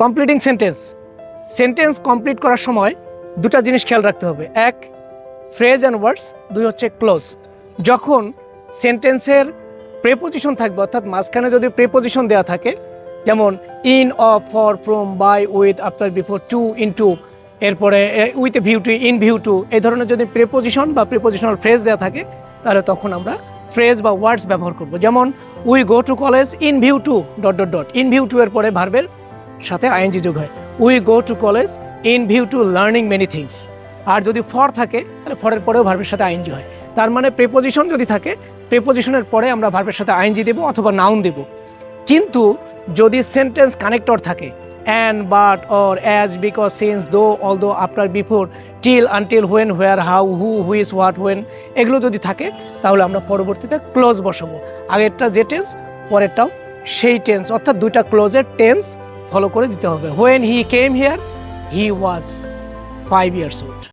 Completing sentence complete করার সময় দুটা জিনিস খেয়াল রাখতে হবে। এক, ফ্রেজ অ্যান্ড ওয়ার্ডস। দুই হচ্ছে ক্লোজ। যখন সেন্টেন্সের প্রেপোজিশন থাকবে, অর্থাৎ মাঝখানে যদি প্রেপোজিশন দেওয়া থাকে, যেমন in, of, for, from, by, with, after, before, to, into, এরপরে with a view to, in view to, এই ধরনের যদি প্রেপোজিশন বা প্রেপোজিশনাল ফ্রেজ দেওয়া থাকে, তাহলে তখন আমরা ফ্রেজ বা ওয়ার্ডস ব্যবহার করব। যেমন we go to college in view to dot dot dot, in view to এর পরে ভার্বের সাথে আইএনজি যোগ হয়। We go to college in view to learning many things. আর যদি ফর থাকে তাহলে ফরের পরেও ভার্বের সাথে আইএনজি হয়। তার মানে প্রেপোজিশন যদি থাকে, প্রেপোজিশনের পরে আমরা ভার্বের সাথে আইএনজি দেব অথবা নাউন দেব। কিন্তু যদি সেন্টেন্স কানেক্টর থাকে, and, but, or, as, because, since, though, although, after, before, till, until, when, where, how, who, which, what, when, এগুলো যদি থাকে তাহলে আমরা পরবর্তীতে ক্লোজ বসাবো। আগেরটা যে টেন্স, পরেরটাও সেই টেন্স, অর্থাৎ দুইটা ক্লোজের টেন্স ফলো করে দিতে হবে। When he came here, he was 5 years old.